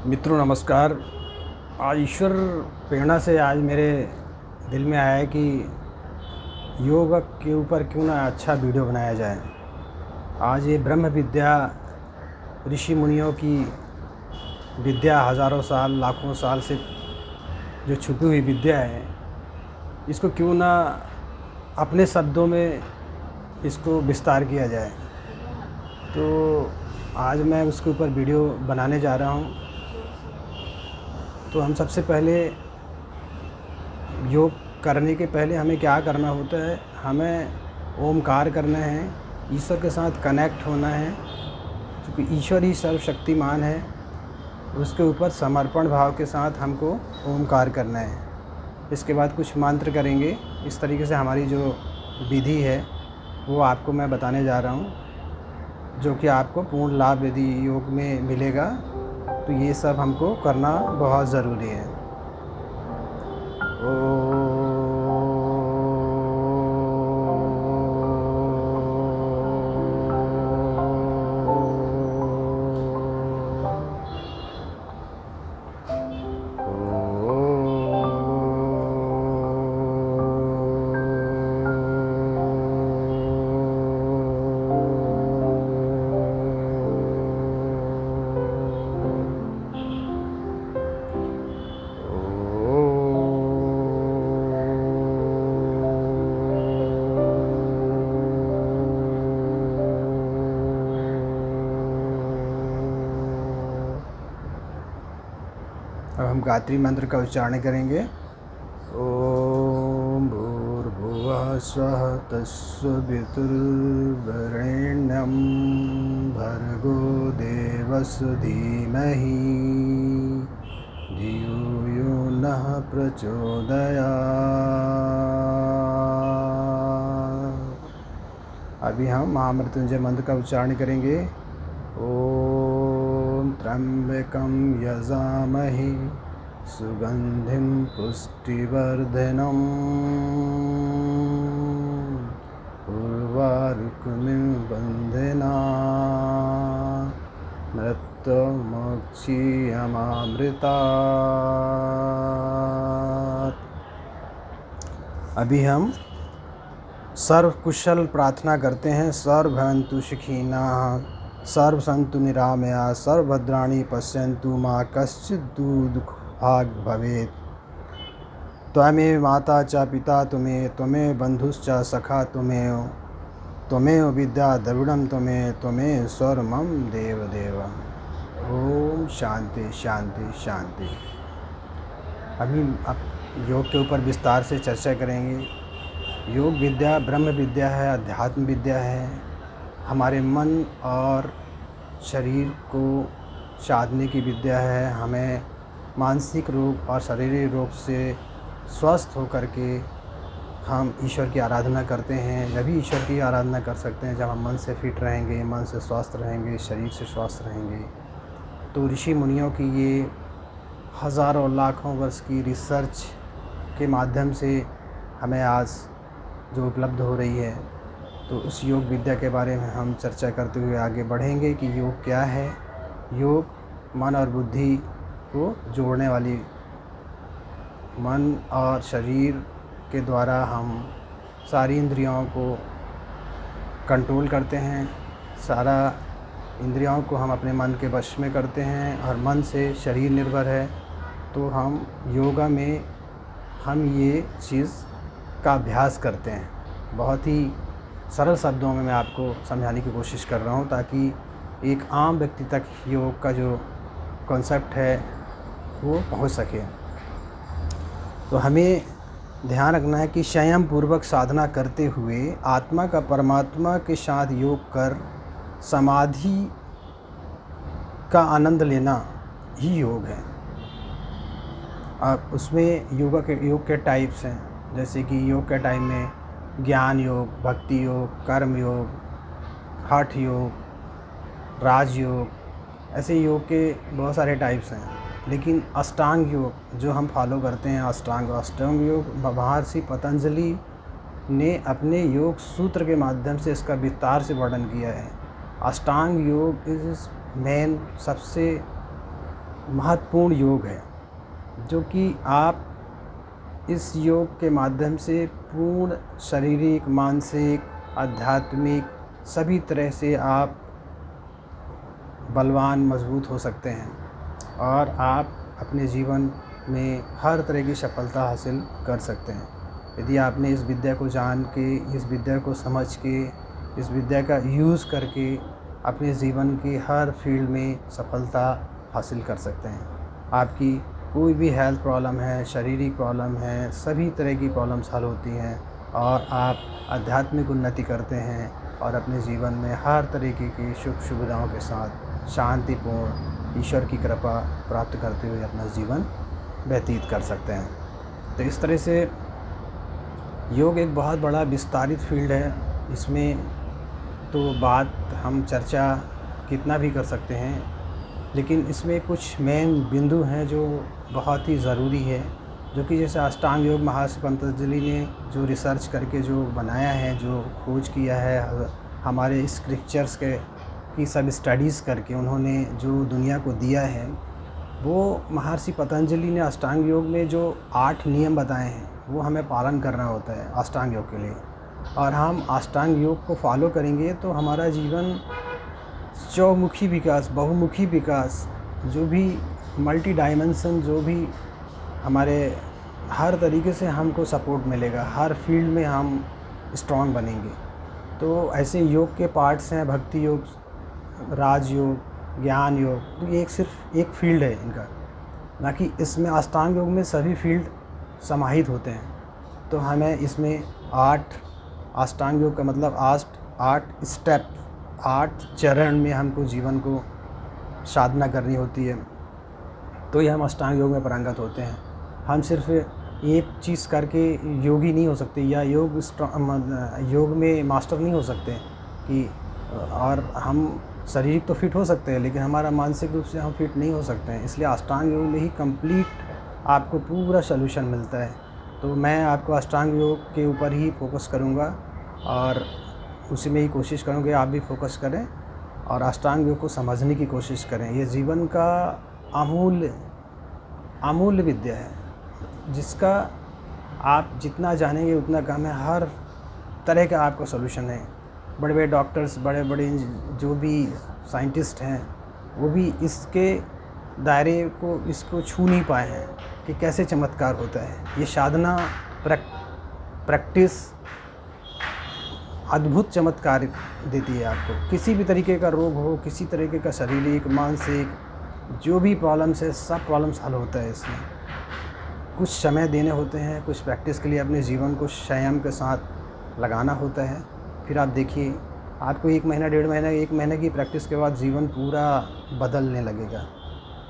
मित्रों नमस्कार। आज ईश्वर प्रेरणा से आज मेरे दिल में आया है कि योग के ऊपर क्यों ना अच्छा वीडियो बनाया जाए। आज ये ब्रह्म विद्या ऋषि मुनियों की विद्या हज़ारों साल लाखों साल से जो छुपी हुई विद्या है, इसको क्यों ना अपने शब्दों में इसको विस्तार किया जाए। तो आज मैं उसके ऊपर वीडियो बनाने जा रहा हूँ। तो हम सबसे पहले योग करने के पहले हमें क्या करना होता है, हमें ओमकार करना है, ईश्वर के साथ कनेक्ट होना है। क्योंकि ईश्वर ही सर्वशक्तिमान है, उसके ऊपर समर्पण भाव के साथ हमको ओमकार करना है। इसके बाद कुछ मंत्र करेंगे। इस तरीके से हमारी जो विधि है वो आपको मैं बताने जा रहा हूँ, जो कि आपको पूर्ण लाभ यदि योग में मिलेगा तो ये सब हमको करना बहुत ज़रूरी है। अब हम गायत्री मंत्र का उच्चारण करेंगे। ओम भूर्भुवः स्वः तत्सवितुर्वरेण्यं भर्गो देवस्य धीमहि धियो यो नः प्रचोदयात्। अभी हम महामृत्युंजय मंत्र का उच्चारण करेंगे। ओम त्र्यंबकं यजामहे सुगंधिं पुष्टिवर्धनम् उर्वारुकमिव बन्धनात् मृत्युर्मुक्षीयमामृतात्। अभी हम सर्व कुशल प्रार्थना करते हैं। सर्व भवन्तु सुखिनः, सर्व सन्तु निरामया, सर्वभद्राणि पश्यन्तु, मा कश्चित् दुःखभाग् भवेत्। त्वमेव माता च पिता त्वमेव, त्वमेव बन्धुश्च सखा त्वमेव, त्वमेव विद्या द्रविणं त्वमेव सर्वं देवदेव। ओम शांति शांति शांति। अभी अब योग के ऊपर विस्तार से चर्चा करेंगे। योग विद्या ब्रह्म विद्या है, अध्यात्म विद्या है। हमारे मन और शरीर को साधने की विद्या है। हमें मानसिक रोग और शारीरिक रोग से स्वस्थ होकर के हम ईश्वर की आराधना करते हैं। जभी ईश्वर की आराधना कर सकते हैं जब हम मन से फिट रहेंगे, मन से स्वस्थ रहेंगे, शरीर से स्वस्थ रहेंगे। तो ऋषि मुनियों की ये हज़ारों लाखों वर्ष की रिसर्च के माध्यम से हमें आज जो उपलब्ध हो रही है, तो उस योग विद्या के बारे में हम चर्चा करते हुए आगे बढ़ेंगे कि योग क्या है। योग मन और बुद्धि को जोड़ने वाली, मन और शरीर के द्वारा हम सारी इंद्रियों को कंट्रोल करते हैं। सारा इंद्रियों को हम अपने मन के वश में करते हैं और मन से शरीर निर्भर है। तो हम योगा में हम ये चीज़ का अभ्यास करते हैं। बहुत ही सरल शब्दों में मैं आपको समझाने की कोशिश कर रहा हूँ ताकि एक आम व्यक्ति तक योग का जो कॉन्सेप्ट है वो पहुँच सके। तो हमें ध्यान रखना है कि संयम पूर्वक साधना करते हुए आत्मा का परमात्मा के साथ योग कर समाधि का आनंद लेना ही योग है। अब उसमें योग के टाइप्स हैं, जैसे कि योग के टाइम में ज्ञान योग, भक्ति योग, कर्म योग, हठ योग, राजयोग, ऐसे योग के बहुत सारे टाइप्स हैं। लेकिन अष्टांग योग जो हम फॉलो करते हैं, अष्टांग योग महर्षि पतंजलि ने अपने योग सूत्र के माध्यम से इसका विस्तार से वर्णन किया है। अष्टांग योग इस मेन सबसे महत्वपूर्ण योग है, जो कि आप इस योग के माध्यम से पूर्ण शारीरिक, मानसिक, आध्यात्मिक सभी तरह से आप बलवान, मजबूत हो सकते हैं और आप अपने जीवन में हर तरह की सफलता हासिल कर सकते हैं। यदि आपने इस विद्या को जान के, इस विद्या को समझ के, इस विद्या का यूज़ करके अपने जीवन की हर फील्ड में सफलता हासिल कर सकते हैं। आपकी कोई भी हेल्थ प्रॉब्लम है, शारीरिक प्रॉब्लम है, सभी तरह की प्रॉब्लम्स हल होती हैं और आप आध्यात्मिक उन्नति करते हैं और अपने जीवन में हर तरीके की सुख सुविधाओं के साथ शांतिपूर्ण ईश्वर की कृपा प्राप्त करते हुए अपना जीवन व्यतीत कर सकते हैं। तो इस तरह से योग एक बहुत बड़ा विस्तारित फील्ड है। इसमें तो बात हम चर्चा कितना भी कर सकते हैं, लेकिन इसमें कुछ मेन बिंदु हैं जो बहुत ही ज़रूरी है, जो कि जैसे अष्टांग योग महर्षि पतंजलि ने जो रिसर्च करके जो बनाया है, जो खोज किया है, हमारे स्क्रिप्चर्स की सब स्टडीज़ करके उन्होंने जो दुनिया को दिया है, वो महर्षि पतंजलि ने अष्टांग योग में जो 8 नियम बताए हैं वो हमें पालन करना होता है अष्टांग योग के लिए। और हम अष्टांग योग को फॉलो करेंगे तो हमारा जीवन चौमुखी विकास, बहुमुखी विकास, जो भी मल्टी डायमेंशन, जो भी हमारे हर तरीके से हमको सपोर्ट मिलेगा, हर फील्ड में हम स्ट्रॉन्ग बनेंगे। तो ऐसे योग के पार्ट्स हैं भक्ति योग, राजयोग, ज्ञान योग। तो ये सिर्फ एक फील्ड है इनका, ना कि इसमें अष्टांग योग में सभी फील्ड समाहित होते हैं। तो हमें इसमें 8 अष्टांग योग का मतलब 8 स्टेप, 8 चरण में हमको जीवन को साधना करनी होती है, तो ये हम अष्टांग योग में पारंगत होते हैं। हम सिर्फ एक चीज़ करके योगी नहीं हो सकते या योग में मास्टर नहीं हो सकते कि, और हम शारीरिक तो फिट हो सकते हैं लेकिन हमारा मानसिक रूप से हम फिट नहीं हो सकते हैं। इसलिए अष्टांग योग में ही कंप्लीट आपको पूरा सलूशन मिलता है। तो मैं आपको अष्टांग योग के ऊपर ही फोकस करूँगा और उसी में ही कोशिश करूँगी आप भी फोकस करें और अष्टांग योग को समझने की कोशिश करें। ये जीवन का अमूल्य विद्या है, जिसका आप जितना जानेंगे उतना कम है। हर तरह का आपका सलूशन है। बड़े बड़े डॉक्टर्स, बड़े बड़े जो भी साइंटिस्ट हैं, वो भी इसके दायरे को, इसको छू नहीं पाए हैं कि कैसे चमत्कार होता है। ये साधना, प्रैक्टिस अद्भुत चमत्कार देती है आपको। किसी भी तरीके का रोग हो, किसी तरीके का शारीरिक, मानसिक, जो भी प्रॉब्लम्स है, सब प्रॉब्लम्स हल होता है इसमें। कुछ समय देने होते हैं, कुछ प्रैक्टिस के लिए अपने जीवन को संयम के साथ लगाना होता है। फिर आप देखिए, आपको 1 महीना, 1.5 महीना, 1 महीने की प्रैक्टिस के बाद जीवन पूरा बदलने लगेगा।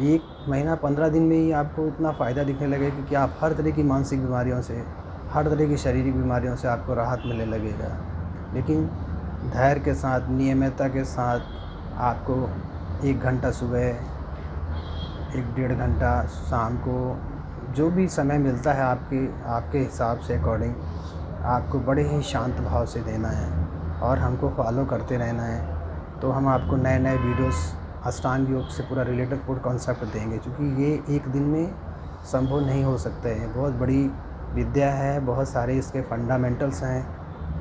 1 महीना 15 दिन में ही आपको इतना फ़ायदा दिखने लगेगा कि आप हर तरह की मानसिक बीमारियों से, हर तरह की शारीरिक बीमारियों से आपको राहत मिलने लगेगा। लेकिन धैर्य के साथ, नियमितता के साथ आपको 1 घंटा सुबह, 1 डेढ़ घंटा शाम को, जो भी समय मिलता है आपके हिसाब से अकॉर्डिंग, आपको बड़े ही शांत भाव से देना है और हमको फॉलो करते रहना है। तो हम आपको नए नए वीडियोस अष्टांग योग से पूरा रिलेटेड पूरा कॉन्सेप्ट देंगे, क्योंकि ये एक दिन में संभव नहीं हो सकता है। बहुत बड़ी विद्या है, बहुत सारे इसके फंडामेंटल्स हैं,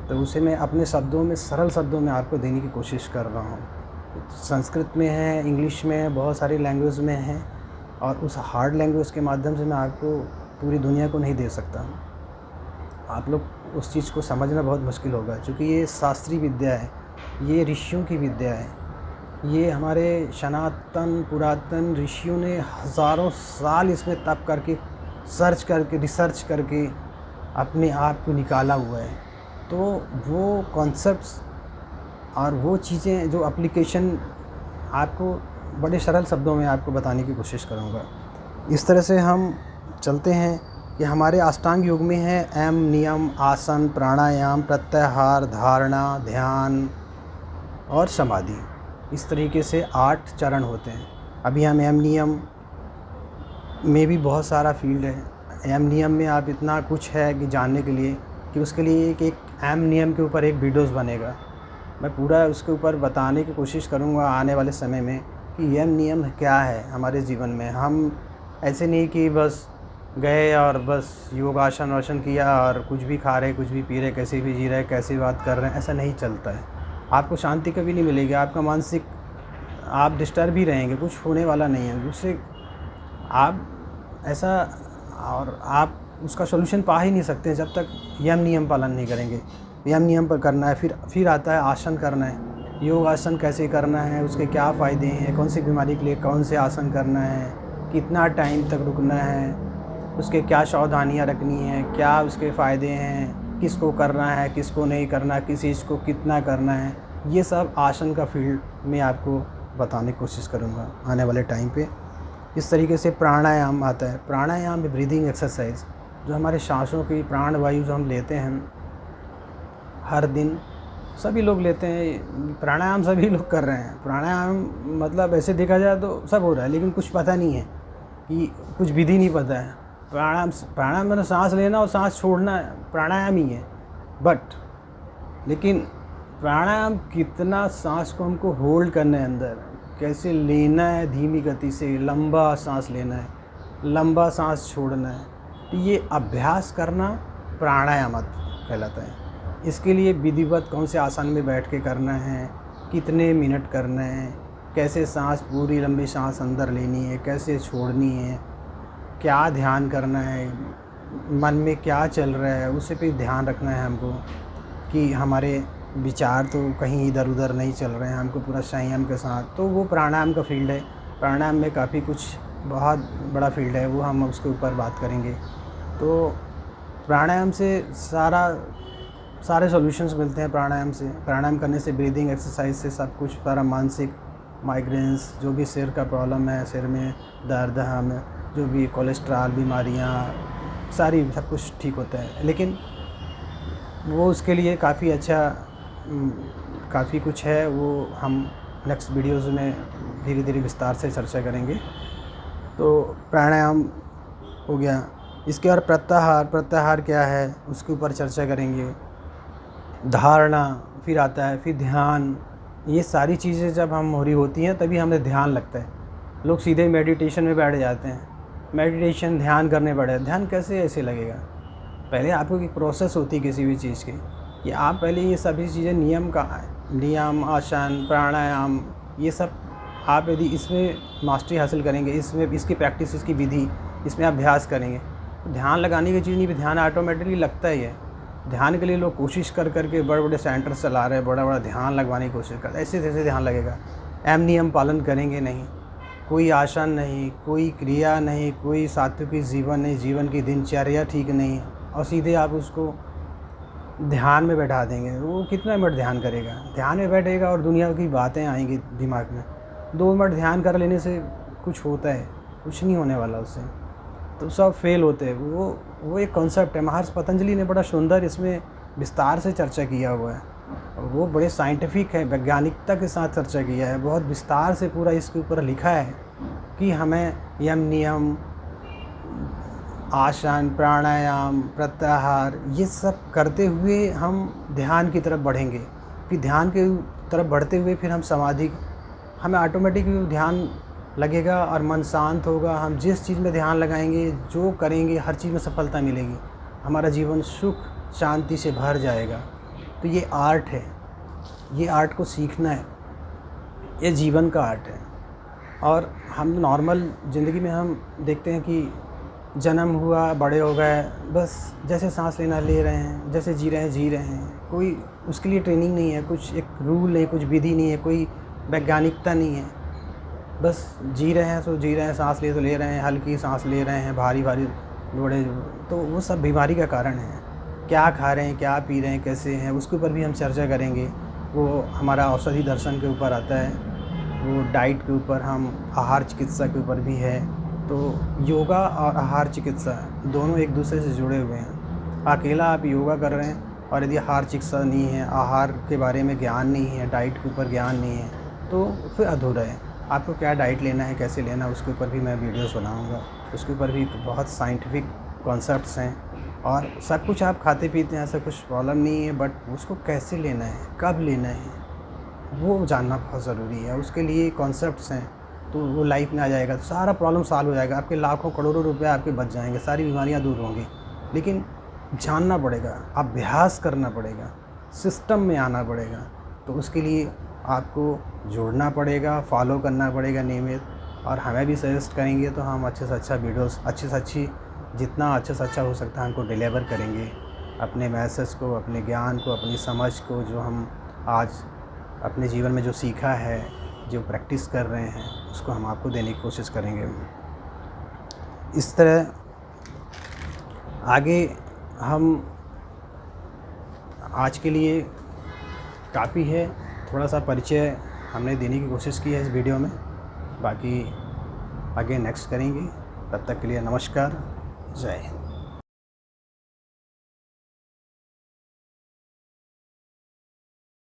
तो उसे मैं अपने शब्दों में, सरल शब्दों में आपको देने की कोशिश कर रहा हूँ। संस्कृत में है, इंग्लिश में है, बहुत सारी लैंग्वेज में है, और उस हार्ड लैंग्वेज के माध्यम से मैं आपको पूरी दुनिया को नहीं दे सकता। आप लोग उस चीज़ को समझना बहुत मुश्किल होगा, क्योंकि ये शास्त्रीय विद्या है, ये ऋषियों की विद्या है। ये हमारे सनातन पुरातन ऋषियों ने हज़ारों साल इसमें तप करके, सर्च करके, रिसर्च करके अपने आप को निकाला हुआ है। तो वो कॉन्सेप्ट्स और वो चीज़ें, जो एप्लीकेशन, आपको बड़े सरल शब्दों में आपको बताने की कोशिश करूँगा। इस तरह से हम चलते हैं कि हमारे अष्टांग योग में है यम, नियम, आसन, प्राणायाम, प्रत्याहार, धारणा, ध्यान और समाधि। इस तरीके से 8 चरण होते हैं। अभी हम यम नियम में भी बहुत सारा फील्ड है। यम नियम में आप इतना कुछ है कि जानने के लिए, कि उसके लिए एक यम नियम के ऊपर एक वीडियोज़ बनेगा। मैं पूरा उसके ऊपर बताने की कोशिश करूँगा आने वाले समय में कि यम नियम क्या है हमारे जीवन में। हम ऐसे नहीं कि बस गए और बस योगासन वासन किया और कुछ भी खा रहे, कुछ भी पी रहे, कैसे भी जी रहे, कैसे बात कर रहे हैं, ऐसा नहीं चलता है। आपको शांति कभी नहीं मिलेगी, आपका मानसिक आप डिस्टर्ब ही रहेंगे, कुछ होने वाला नहीं है उससे। आप ऐसा और आप उसका सॉल्यूशन पा ही नहीं सकते जब तक यम नियम पालन नहीं करेंगे। यम नियम पर करना है, फिर आता है आसन करना है। योग आसन कैसे करना है, उसके क्या फ़ायदे हैं, कौन सी बीमारी के लिए कौन से आसन करना है, कितना टाइम तक रुकना है, उसके क्या सावधानियाँ रखनी है, क्या उसके फ़ायदे हैं, किसको करना है, किसको नहीं करना, किस चीज़ को कितना करना है, ये सब आसन का फील्ड में आपको बताने की कोशिश करूँगा आने वाले टाइम पे। इस तरीके से प्राणायाम आता है। प्राणायाम में ब्रीदिंग एक्सरसाइज, जो हमारे सांसों की प्राण वायु जो हम लेते हैं हर दिन, सभी लोग लेते हैं। प्राणायाम सभी लोग कर रहे हैं। प्राणायाम मतलब ऐसे देखा जाए तो सब हो रहा है, लेकिन कुछ पता नहीं है कि कुछ विधि नहीं पता है। प्राणायाम मतलब सांस लेना और सांस छोड़ना प्राणायाम ही है। लेकिन प्राणायाम कितना सांस को हमको होल्ड करना है अंदर, कैसे लेना है, धीमी गति से लंबा सांस लेना है, लंबा सांस छोड़ना है, तो ये अभ्यास करना प्राणायाम कहलाता है। इसके लिए विधिवत कौन से आसन में बैठ के करना है, कितने मिनट करना है, कैसे सांस पूरी लंबी सांस अंदर लेनी है, कैसे छोड़नी है, क्या ध्यान करना है, मन में क्या चल रहा है उसे पे ध्यान रखना है हमको, कि हमारे विचार तो कहीं इधर उधर नहीं चल रहे हैं, हमको पूरा संयम के साथ। तो वो प्राणायाम का फील्ड है। प्राणायाम में काफ़ी कुछ बहुत बड़ा फील्ड है, वो हम उसके ऊपर बात करेंगे। तो प्राणायाम से सारे सॉल्यूशंस मिलते हैं। प्राणायाम से, प्राणायाम करने से, ब्रीदिंग एक्सरसाइज से सब कुछ, सारा मानसिक माइग्रेन्स, जो भी सिर का प्रॉब्लम है, सिर में दर्द, हम जो भी कोलेस्ट्रॉल बीमारियाँ, सारी सब कुछ ठीक होता है। लेकिन वो उसके लिए काफ़ी अच्छा काफ़ी कुछ है, वो हम नेक्स्ट वीडियोज़ में धीरे धीरे विस्तार से चर्चा करेंगे। तो प्राणायाम हो गया। इसके और प्रत्याहार क्या है उसके ऊपर चर्चा करेंगे। धारणा फिर आता है, फिर ध्यान। ये सारी चीज़ें जब हम हो रही होती हैं तभी हमें ध्यान लगता है। लोग सीधे मेडिटेशन में बैठ जाते हैं, मेडिटेशन ध्यान करने बैठे। ध्यान कैसे ऐसे लगेगा? पहले आपको एक प्रोसेस होती है किसी भी चीज़ की, कि आप पहले ये सभी चीज़ें नियम, आसन, प्राणायाम, ये सब आप यदि इसमें मास्टरी हासिल करेंगे, इसमें इसकी प्रैक्टिस, इसकी विधि, इसमें अभ्यास करेंगे, तो ध्यान लगाने की चीज़ नहीं, ध्यान ऑटोमेटिकली लगता ही है। ध्यान के लिए लोग कोशिश कर के बड़े बड़े सेंटर चला रहे हैं, बड़ा ध्यान लगवाने की कोशिश कर, ऐसे ध्यान लगेगा। नियम पालन करेंगे नहीं, कोई आसन नहीं, कोई क्रिया नहीं, कोई सात्विक जीवन नहीं, जीवन की दिनचर्या ठीक नहीं, और सीधे आप उसको ध्यान में बैठा देंगे, वो कितना मिनट ध्यान करेगा? ध्यान में बैठेगा और दुनिया की बातें आएंगी दिमाग में। 2 मिनट ध्यान कर लेने से कुछ होता है? कुछ नहीं होने वाला उससे, तो सब फेल होते हैं। वो एक कॉन्सेप्ट है, महर्षि पतंजलि ने बड़ा सुंदर इसमें विस्तार से चर्चा किया हुआ है। वो बड़े साइंटिफिक है, वैज्ञानिकता के साथ चर्चा किया है, बहुत विस्तार से पूरा इसके ऊपर लिखा है कि हमें यम नियम, आसन, प्राणायाम, प्रत्याहार, ये सब करते हुए हम ध्यान की तरफ बढ़ेंगे। फिर ध्यान की तरफ बढ़ते हुए फिर हम समाधि, हमें ऑटोमेटिक ध्यान लगेगा और मन शांत होगा। हम जिस चीज़ में ध्यान लगाएंगे, जो करेंगे, हर चीज़ में सफलता मिलेगी। हमारा जीवन सुख शांति से भर जाएगा। तो ये आर्ट है, ये आर्ट को सीखना है, ये जीवन का आर्ट है। और हम नॉर्मल ज़िंदगी में हम देखते हैं कि जन्म हुआ, बड़े हो गए, बस जैसे सांस लेना ले रहे हैं, जैसे जी रहे हैं। कोई उसके लिए ट्रेनिंग नहीं है, कुछ एक रूल नहीं, कुछ विधि नहीं है, कोई वैज्ञानिकता नहीं है। बस जी रहे हैं, जी रहे हैं, सांस ले तो ले रहे हैं, हल्की सांस ले रहे हैं, भारी बड़े, तो वो सब बीमारी का कारण है। क्या खा रहे हैं, क्या पी रहे हैं, कैसे हैं, उसके ऊपर भी हम चर्चा करेंगे। वो हमारा औषधि दर्शन के ऊपर आता है, वो डाइट के ऊपर, हम आहार चिकित्सा के ऊपर भी है। तो योगा और आहार चिकित्सा दोनों एक दूसरे से जुड़े हुए हैं। अकेला आप योगा कर रहे हैं और यदि आहार चिकित्सा नहीं है, आहार के बारे में ज्ञान नहीं है, डाइट के ऊपर ज्ञान नहीं है, तो फिर अधूरा है। आपको क्या डाइट लेना है, कैसे लेना है, उसके ऊपर भी मैं वीडियोस बनाऊंगा। उसके ऊपर भी बहुत साइंटिफिक कॉन्सेप्ट्स हैं, और सब कुछ आप खाते पीते हैं, ऐसा कुछ प्रॉब्लम नहीं है, बट उसको कैसे लेना है, कब लेना है, वो जानना बहुत ज़रूरी है। उसके लिए कॉन्सेप्ट्स हैं, तो वो लाइफ में आ जाएगा, तो सारा प्रॉब्लम सॉल्व हो जाएगा, आपके लाखों करोड़ों रुपए आपके बच जाएंगे, सारी बीमारियां दूर होंगी। लेकिन जानना पड़ेगा, अभ्यास करना पड़ेगा, सिस्टम में आना पड़ेगा। तो उसके लिए आपको जुड़ना पड़ेगा, फॉलो करना पड़ेगा नियमित। और हमें भी सजेस्ट करेंगे तो हम अच्छे से अच्छा वीडियोस, अच्छी से अच्छी, जितना अच्छे से अच्छा हो सकता है हमको डिलीवर करेंगे, अपने मैसेज को, अपने ज्ञान को, अपनी समझ को, जो हम आज अपने जीवन में जो सीखा है, जो प्रैक्टिस कर रहे हैं, उसको हम आपको देने की कोशिश करेंगे। इस तरह आगे हम, आज के लिए काफ़ी है, थोड़ा सा परिचय हमने देने की कोशिश की है इस वीडियो में। बाकी आगे नेक्स्ट करेंगे। तब तक के लिए नमस्कार, जय हिंद।